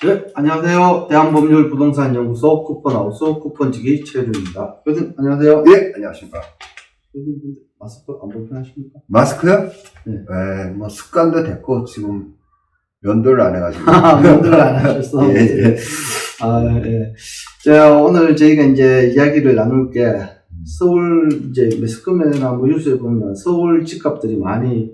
네, 안녕하세요. 대한법률 부동산 연구소 쿠폰하우스 쿠폰지기 최준입니다. 교수님, 안녕하세요. 예, 안녕하십니까. 교수님, 마스크 안 불편하십니까? 마스크요? 네. 네, 뭐 습관도 됐고 지금 면도를 안 해가지고. 면도를 안 하셨어. 예. 예. 자, 오늘 저희가 이제 이야기를 나눌 게 서울 이제 매스컴이나 뭐 뉴스에 보면 서울 집값들이 많이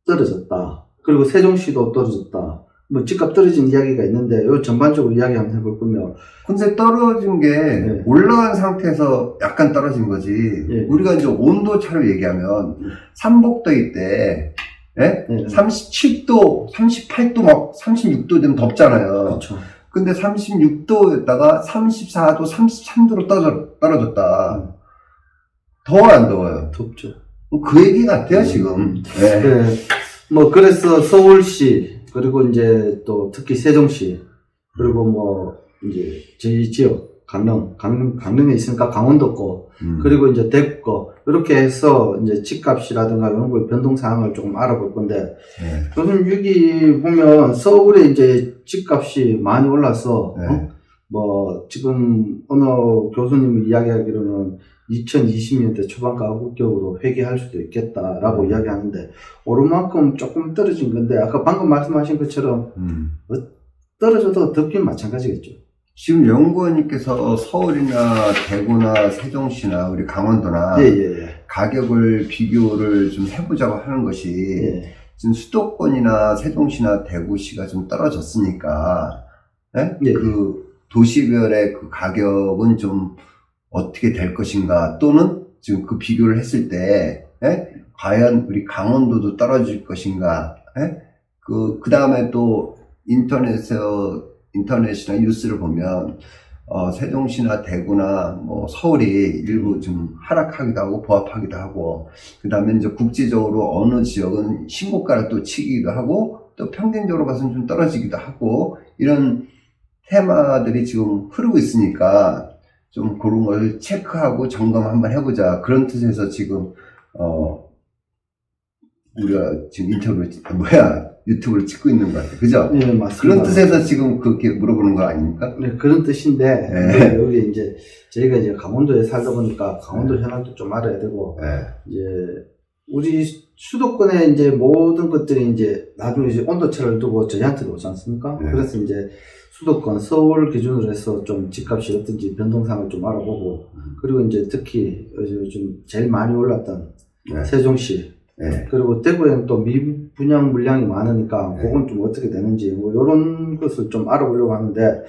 떨어졌다. 그리고 세종시도 떨어졌다. 뭐 집값 떨어진 이야기가 있는데 요 전반적으로 이야기 한번 해볼 거면. 근데 떨어진 게 네. 올라간 상태에서 약간 떨어진 거지. 예. 우리가 이제 온도차를 얘기하면 삼복더위 때 예? 네. 37도, 38도 막 36도 되면 덥잖아요. 그렇죠. 근데 36도였다가 34도, 33도로 떨어졌다. 더워 안 더워요? 덥죠. 그 얘기 같아요, 지금. 네. 네. 뭐 그래서 서울시 그리고 이제 또 특히 세종시 그리고 뭐 이제 저희 지역 강릉에 있으니까 강원도고 그리고 이제 대구고 이렇게 해서 이제 집값이라든가 이런 걸 변동 사항을 조금 알아볼 건데 네. 요즘 여기 보면 서울에 이제 집값이 많이 올라서 네. 뭐 지금 어느 교수님이 이야기하기로는 2020년대 초반 가격으로 회귀할 수도 있겠다라고 이야기하는데 오른만큼 조금 떨어진 건데 아까 방금 말씀하신 것처럼 떨어져도 덥긴 마찬가지겠죠. 지금 연구원님께서 서울이나 대구나 세종시나 우리 강원도나 가격을 비교를 좀 해보자고 하는 것이 지금 수도권이나 세종시나 대구시가 좀 떨어졌으니까 그 도시별의 그 가격은 좀 어떻게 될 것인가 또는 지금 그 비교를 했을 때 과연 우리 강원도도 떨어질 것인가 그 다음에 또 인터넷이나 뉴스를 보면 세종시나 대구나 뭐 서울이 일부 좀 하락하기도 하고 보합하기도 하고 그 다음에 이제 국제적으로 어느 지역은 신고가를 또 치기도 하고 또 평균적으로 봐서는 좀 떨어지기도 하고 이런 테마들이 지금 흐르고 있으니까 좀 그런 걸 체크하고 점검 한번 해보자 그런 뜻에서 지금 우리가 지금 유튜브를 찍고 있는 것 같아요. 그죠? 네, 맞습니다. 그런 뜻에서 지금 그렇게 물어보는 거 아닙니까? 네, 그런 뜻인데, 네. 여기 이제, 저희가 이제 강원도에 살다 보니까 강원도 현황도 좀 알아야 되고, 이제, 우리 수도권에 이제 모든 것들이 이제 나중에 이제 온도차를 두고 저희한테 오지 않습니까? 그래서 이제 수도권, 서울 기준으로 해서 좀 집값이 어떤지 변동상을 좀 알아보고, 그리고 이제 특히 요즘 제일 많이 올랐던 세종시, 그리고 대구에는 또 미분양 물량이 많으니까 그건 좀 어떻게 되는지 뭐 이런 것을 좀 알아보려고 하는데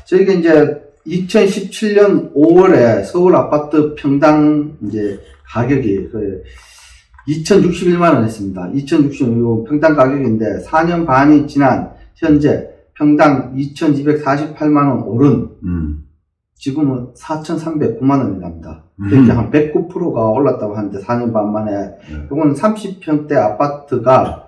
저희가 이제 2017년 5월에 서울 아파트 평당 이제 가격이 2,061만 원 했습니다. 2,061만 평당 가격인데 4년 반이 지난 현재 평당 2,248만 원 오른 지금은 4,309만 원이 납니다. 이렇게 한 109%가 올랐다고 하는데 4년 반 만에 이건 30평대 아파트가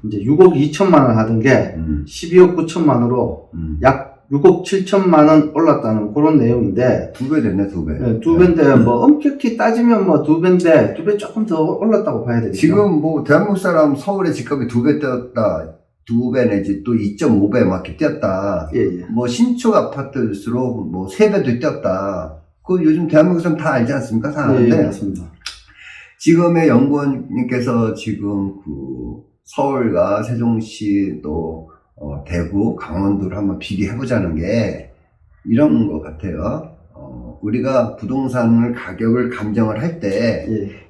이제 6억 2천만 원 하던 게 12억 9천만으로 약 6억 7천만 원 올랐다는 그런 내용인데 2배 됐네 2배. 네, 2배인데 뭐 엄격히 따지면 뭐 2배인데 2배 조금 더 올랐다고 봐야 되겠죠. 지금 뭐 대한민국 사람 서울의 집값이 2배 뛰었다. 2배 내지 또 2.5배 막 이렇게 뛰었다. 뭐 신축 아파트일수록 뭐 3배도 뛰었다. 그 요즘 대한민국 사람 다 알지 않습니까? 사는데. 맞습니다. 지금의 연구원님께서 지금 그 서울과 세종시 또 대구, 강원도를 한번 비교해보자는 게 이런 것 같아요. 우리가 부동산을 가격을 감정을 할 때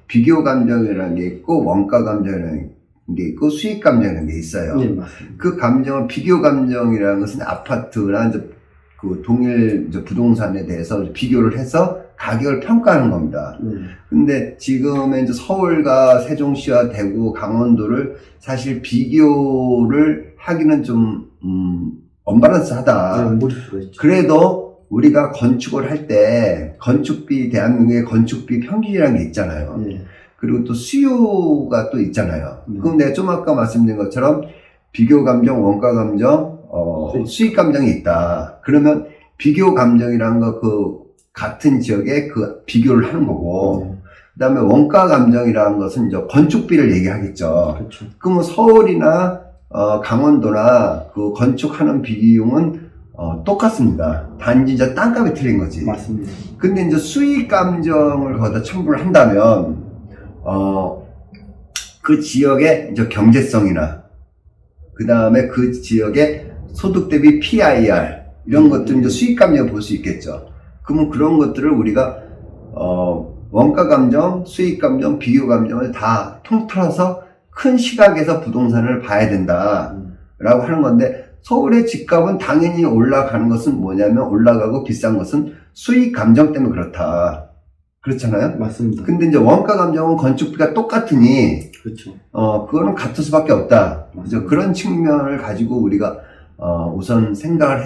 비교 감정이라는 게 있고 원가 감정이라는 게 있고 수익 감정이라는 게 있어요. 그 감정을 비교 감정이라는 것은 아파트나 이제 그 동일 이제 부동산에 대해서 비교를 해서 가격을 평가하는 겁니다. 근데 지금의 이제 서울과 세종시와 대구, 강원도를 사실 비교를 하기는 좀 언밸런스하다. 그래도 우리가 건축을 할 때 건축비 대한민국의 건축비 평균이라는 게 있잖아요. 그리고 또 수요가 또 있잖아요. 그럼 내가 좀 아까 말씀드린 것처럼 비교 감정, 원가 감정, 수익 감정이 있다. 그러면 비교 감정이라는 거 그 같은 지역에 그 비교를 하는 거고, 그 다음에 원가 감정이라는 것은 이제 건축비를 얘기하겠죠. 그러면 서울이나 강원도나 그 건축하는 비용은 똑같습니다. 단지 이제 땅값이 틀린 거지. 맞습니다. 근데 이제 수익 감정을 거기다 첨부를 한다면, 그 지역의 이제 경제성이나, 그 다음에 그 지역의 소득 대비 PIR, 이런 것들 이제 수익 감정을 볼 수 있겠죠. 그러면 그런 것들을 우리가, 원가 감정, 수익 감정, 비교 감정을 다 통틀어서 큰 시각에서 부동산을 봐야 된다라고 하는 건데, 서울의 집값은 당연히 올라가는 것은 뭐냐면, 올라가고 비싼 것은 수익 감정 때문에 그렇다. 그렇잖아요? 맞습니다. 근데 이제 원가 감정은 건축비가 똑같으니, 그렇죠. 그거는 같을 수밖에 없다. 이제 맞습니다. 그런 측면을 가지고 우리가, 우선 생각을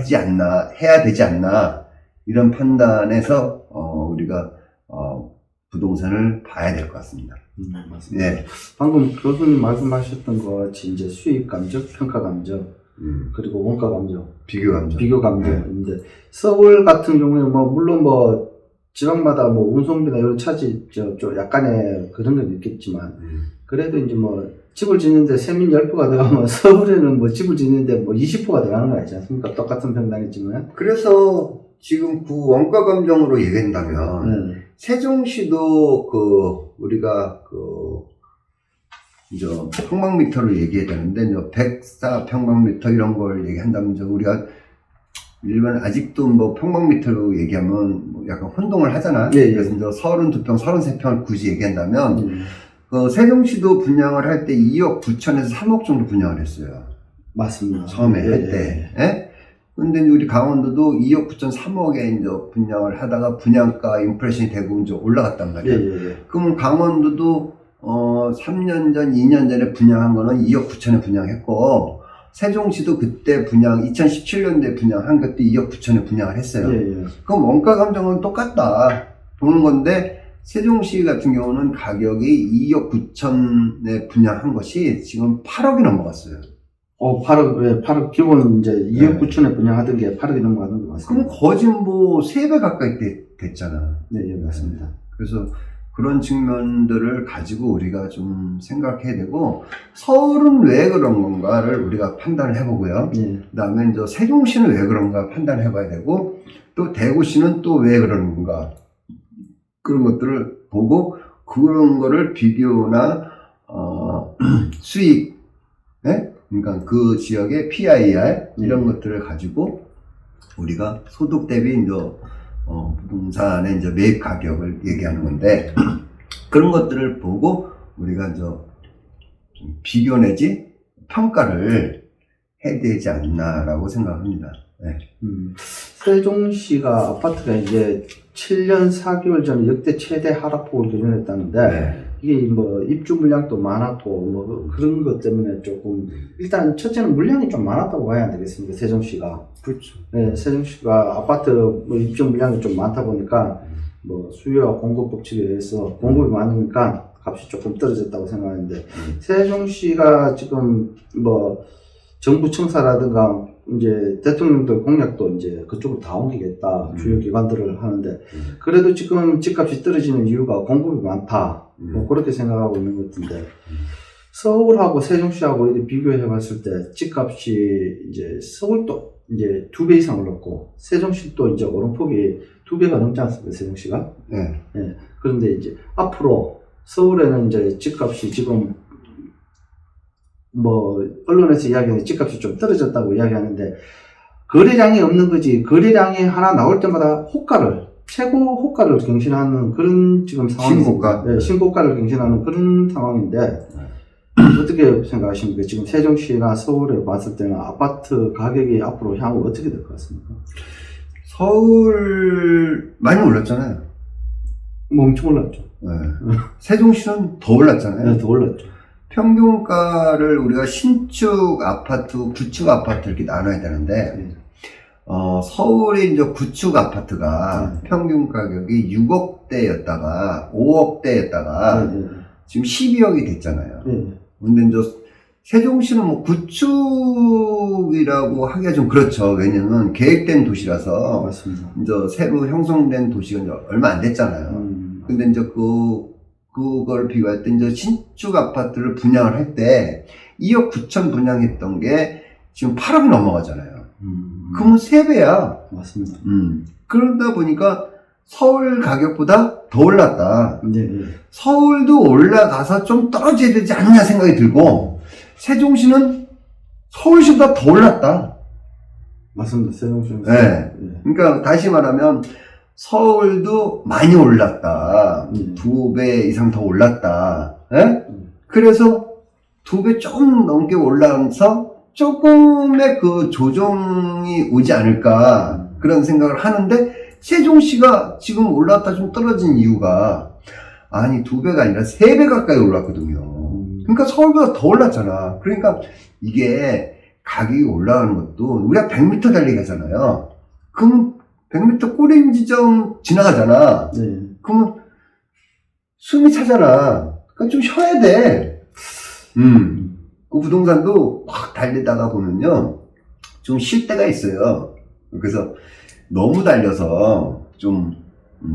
해야 되지 않나. 이런 판단에서, 우리가, 부동산을 봐야 될 것 같습니다. 맞습니다. 예. 방금 교수님 말씀하셨던 것 같이 이제 수익 감정, 평가 감정, 그리고 원가 감정, 비교 감정. 비교 감정인데 서울 같은 경우에 뭐 물론 뭐 지방마다 뭐 운송비나 이런 차지 좀 약간의 그런 건 있겠지만 그래도 이제 뭐 집을 짓는데 세민 10%가 들어가면 서울에는 뭐 집을 짓는데 뭐 20%가 들어가는 거 아니지 않습니까? 똑같은 평당이지만. 그래서 지금 그 원가 감정으로 얘기한다면, 세종시도 우리가 이제 평방미터로 얘기해야 되는데, 이제 104평방미터 이런 걸 얘기한다면, 우리가 일반 아직도 뭐 평방미터로 얘기하면 뭐 약간 혼동을 하잖아. 예, 예. 그래서 이제 32평, 33평을 굳이 얘기한다면, 세종시도 분양을 할 때 2억 9천에서 3억 정도 분양을 했어요. 맞습니다. 처음에 할 때. 예? 근데 이제 우리 강원도도 2억 9천 3억에 이제 분양을 하다가 분양가 인플레이션이 되고 이제 올라갔단 말이에요. 예. 그러면 강원도도 3년 전, 2년 전에 분양한 거는 2억 9천에 분양했고, 세종시도 그때 2017년도에 분양한 것도 2억 9천에 분양을 했어요. 예. 그럼 원가 감정은 똑같다 보는 건데, 세종시 같은 경우는 가격이 2억 9천에 분양한 것이 지금 8억이 넘어갔어요. 8억 기본 이제 2억 9천에 분양하던 게 8억이 넘어가는 거 그럼 맞습니다. 거진 뭐 3배 가까이 됐잖아. 네, 맞습니다. 그래서 그런 측면들을 가지고 우리가 좀 생각해야 되고, 서울은 왜 그런 건가를 우리가 판단을 해보고요. 예. 그 다음에 이제 세종시는 왜 그런가 판단을 해봐야 되고, 또 대구시는 또 왜 그런 건가. 그런 것들을 보고, 그런 거를 비교나, 수익, 예? 그러니까 그 지역의 PIR, 이런 것들을 가지고 우리가 소득 대비 이제 부동산의 이제 매입 가격을 얘기하는 건데, 그런 것들을 보고 우리가 이제 좀 비교 내지 평가를 해야 되지 않나라고 생각합니다. 네. 세종시가 아파트가 이제 7년 4개월 전에 역대 최대 하락폭을 기록했다는데, 네. 이게 뭐 입주 물량도 많았고 뭐 그런 것 때문에 조금 일단 첫째는 물량이 좀 많았다고 봐야 되겠습니까? 세종시가. 그렇죠. 네, 세종시가 아파트 뭐 입주 물량이 좀 많다 보니까 뭐 수요와 공급 법칙에 의해서 공급이 많으니까 값이 조금 떨어졌다고 생각하는데, 세종시가 지금 뭐 정부 청사라든가 이제 대통령들 공약도 이제 그쪽으로 다 옮기겠다, 주요 기관들을 하는데, 그래도 지금 집값이 떨어지는 이유가 공급이 많다, 뭐 그렇게 생각하고 있는 것 같은데, 서울하고 세종시하고 이렇게 비교해 봤을 때 집값이 이제 서울도 이제 2배 이상 올랐고, 세종시도 이제 오름폭이 2배가 넘지 않습니까, 세종시가? 네. 네. 그런데 이제 앞으로 서울에는 이제 집값이 지금 뭐 언론에서 이야기하는 집값이 좀 떨어졌다고 이야기하는데, 거래량이 없는 거지, 거래량이 하나 나올 때마다 최고 호가를 경신하는 그런 지금 상황이, 신고가? 네, 신고가를 경신하는 그런 상황인데, 어떻게 생각하십니까? 지금 세종시나 서울에 봤을 때는 아파트 가격이 앞으로 향후 어떻게 될 것 같습니까? 서울 많이 올랐잖아요. 뭐 엄청 올랐죠. 네. 세종시는 더 올랐잖아요. 네, 더 올랐죠. 평균가를 우리가 신축 아파트, 구축 아파트 이렇게 나눠야 되는데, 서울의 이제 구축 아파트가 평균 가격이 6억대였다가 5억대였다가 지금 12억이 됐잖아요. 근데 이제 세종시는 뭐 구축이라고 하기가 좀 그렇죠. 왜냐면 계획된 도시라서, 맞습니다. 이제 새로 형성된 도시가 이제 얼마 안 됐잖아요. 근데 이제 그걸 비교할 때 이제 신축 아파트를 분양을 할 때 2억 9천 분양했던 게 지금 8억이 넘어가잖아요. 음. 그러면 3배야. 맞습니다. 그러다 보니까 서울 가격보다 더 올랐다. 네, 네. 서울도 올라가서 좀 떨어져야 되지 않냐 생각이 들고, 세종시는 서울시보다 더 올랐다. 맞습니다. 세종시. 네. 그러니까 다시 말하면 서울도 많이 올랐다. 2배 이상 더 올랐다. 예? 그래서 2배 조금 넘게 올라서 조금의 그 조정이 오지 않을까 그런 생각을 하는데, 세종시가 지금 올랐다 좀 떨어진 이유가, 아니 2배가 아니라 3배 가까이 올랐거든요. 그러니까 서울보다 더 올랐잖아. 그러니까 이게 가격이 올라가는 것도, 우리가 100m 달리기 하잖아요. 그럼 100m 꼬리 지점 지나가잖아. 네. 그러면 숨이 차잖아. 그러니까 좀 쉬어야 돼. 그 부동산도 확 달리다가 보면요, 좀 쉴 때가 있어요. 그래서 너무 달려서 좀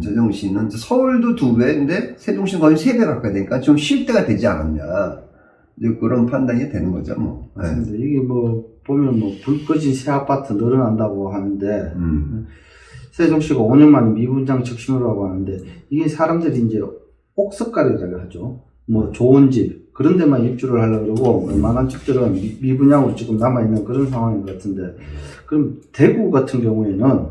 세종시는, 서울도 2배인데 세종시는 거의 3배 가까이 되니까 좀 쉴 때가 되지 않았냐, 이제 그런 판단이 되는 거죠, 뭐. 맞습니다. 이게 뭐 보면 뭐 불 꺼진 새 아파트 늘어난다고 하는데, 세종시가 5년 만에 미분양 적심으로 하는데, 이게 사람들이 이제 옥석가리라고 하죠. 뭐 좋은 집 그런 데만 입주를 하려고 그러고, 웬만한 집들은 미분양으로 지금 남아있는 그런 상황인 것 같은데, 그럼 대구 같은 경우에는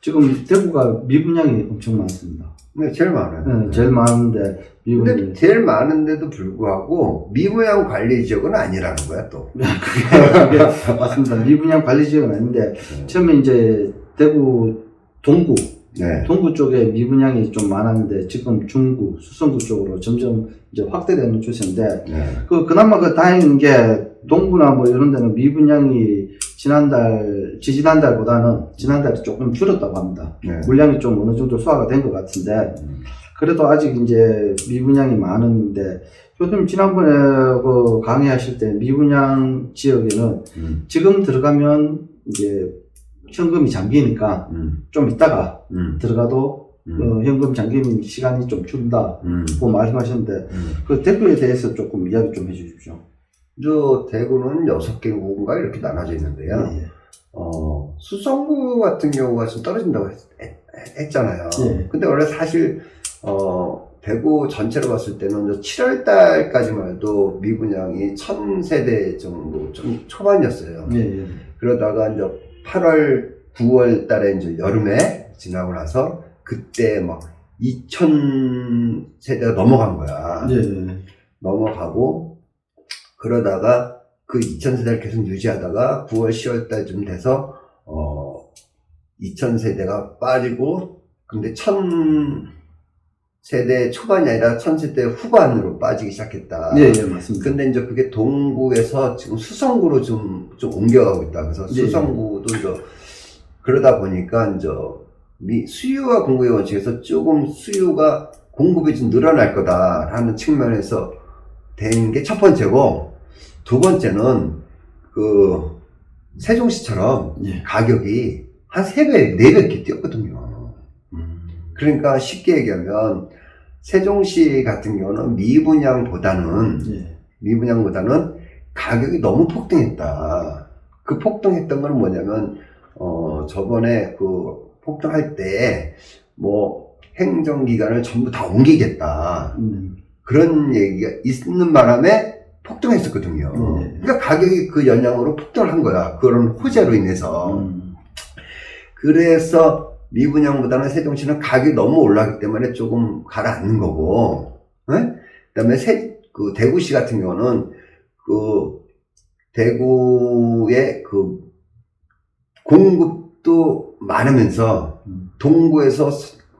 지금 대구가 미분양이 엄청 많습니다. 네, 제일 많아요. 네, 제일 많은데 근데 제일 많은데도 불구하고 미분양 관리 지역은 아니라는 거야, 또. 그게 맞습니다. 미분양 관리 지역은 아닌데, 처음에 이제 대구 동구 동구 쪽에 미분양이 좀 많았는데, 지금 중구, 수성구 쪽으로 점점 이제 확대되는 추세인데, 그나마 다행인 게, 동구나 뭐 이런 데는 미분양이 지난달에 조금 줄었다고 합니다. 물량이 좀 어느 정도 소화가 된 것 같은데, 그래도 아직 이제 미분양이 많은데, 교수님 지난번에 그 강의하실 때 미분양 지역에는 지금 들어가면 이제 현금이 잠기니까 좀 있다가 들어가도 현금 잠김 시간이 좀 줄다, 고 말씀하셨는데, 그 대구에 대해서 조금 이야기 좀 해주십시오. 저 대구는 6개 구가 이렇게 나눠져 있는데요. 수성구 같은 경우가 좀 떨어진다고 했잖아요. 근데 원래 사실 대구 전체로 봤을 때는 7월 달까지만 해도 미분양이 1000세대 정도 좀 초반이었어요. 그러다가 이제 8월, 9월 달에 이제 여름에 지나고 나서 그때 막 2000세대가 넘어간 거야. 넘어가고, 그러다가 그 2000세대를 계속 유지하다가 9월, 10월 달쯤 돼서 2000세대가 빠지고, 근데 1000세대 초반이 아니라 1000세대 후반으로 빠지기 시작했다. 맞습니다. 근데 이제 그게 동구에서 지금 수성구로 좀 옮겨가고 있다. 그래서 수성구도 이제 그러다 보니까 이제 수요와 공급의 원칙에서 조금 수요가 공급이 좀 늘어날 거다라는 측면에서 된 게 첫 번째고, 두 번째는 그 세종시처럼 가격이 한 3배, 4배 이렇게 뛰었거든요. 그러니까 쉽게 얘기하면 세종시 같은 경우는 미분양보다는 가격이 너무 폭등했다. 그 폭등했던 건 뭐냐면 저번에 그 폭등할 때 뭐 행정기관을 전부 다 옮기겠다, 그런 얘기가 있는 바람에 폭등했었거든요. 그러니까 가격이 그 영향으로 폭등을 한 거야. 그런 호재로 인해서. 그래서 미분양보다는 세종시는 가격이 너무 올랐기 때문에 조금 가라앉는 거고, 그 다음에 그 대구시 같은 경우는 그 대구의 그 공급도 많으면서 동구에서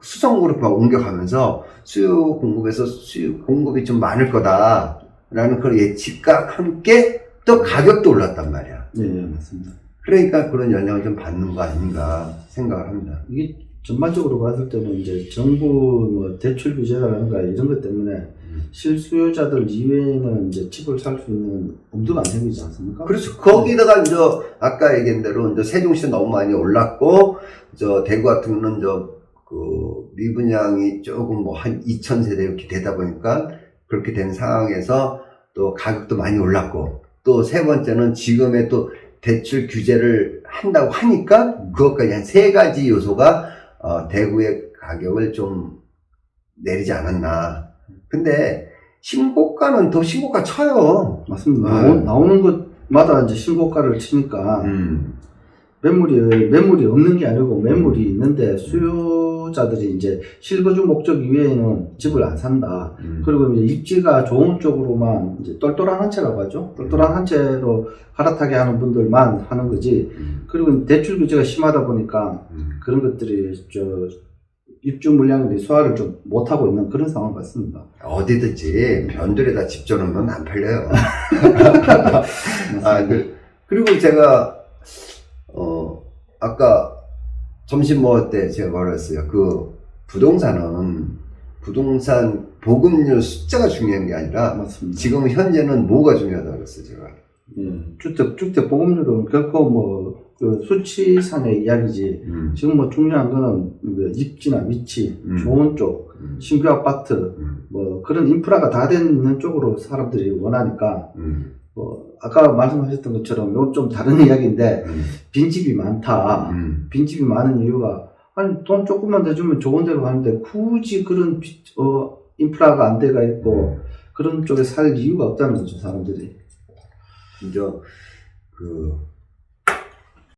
수성구로 옮겨가면서 수요 공급에서 수요 공급이 좀 많을 거다라는 그런 예측과 함께 또 가격도 올랐단 말이야. 맞습니다. 그러니까 그런 영향을 좀 받는 거 아닌가 생각을 합니다. 이게 전반적으로 봤을 때는 이제 정부 뭐 대출 규제라든가 이런 것 때문에 실수요자들 이외에는 이제 집을 살 수 있는 엄두가 안 생기지 않습니까? 그렇죠. 거기다가 이제 아까 얘기한 대로 이제 세종시 너무 많이 올랐고, 대구 같은 경우는 그 미분양이 조금 뭐 한 2000세대 이렇게 되다 보니까 그렇게 된 상황에서 또 가격도 많이 올랐고, 또 세 번째는 지금의 또 대출 규제를 한다고 하니까 그것까지 한 세 가지 요소가 대구의 가격을 좀 내리지 않았나. 근데 신고가는 더 신고가 쳐요. 맞습니다. 나오는 것마다 이제 신고가를 치니까 매물이 없는 게 아니고 매물이 있는데 수요자들이 이제 실거주 목적 이외에는 집을 안 산다. 그리고 이제 입지가 좋은 쪽으로만 이제 똘똘한 한 채라고 하죠. 똘똘한 한 채로 갈아타게 하는 분들만 하는 거지. 그리고 대출 규제가 심하다 보니까 그런 것들이 입주 물량들이 소화를 좀 못하고 있는 그런 상황 같습니다. 어디든지 변들에다 집 줘놓으면 안 팔려요. 그리고 제가 아까 점심 먹을 때 제가 말했어요. 그 부동산 보급률 숫자가 중요한 게 아니라 맞습니다. 지금 현재는 뭐가 중요하다고 그랬어요, 제가. 주택 보급률은 결코 그 수치상의 이야기지. 지금 중요한 거는 입지나 위치, 좋은 쪽, 신규 아파트, 그런 인프라가 다 되는 쪽으로 사람들이 원하니까, 아까 말씀하셨던 것처럼 이건 좀 다른 이야기인데, 빈집이 많다. 빈집이 많은 이유가, 아니, 돈 조금만 더 주면 좋은 데로 가는데, 굳이 그런, 인프라가 안 돼가 있고, 그런 쪽에 살 이유가 없다는 거죠, 사람들이. 이제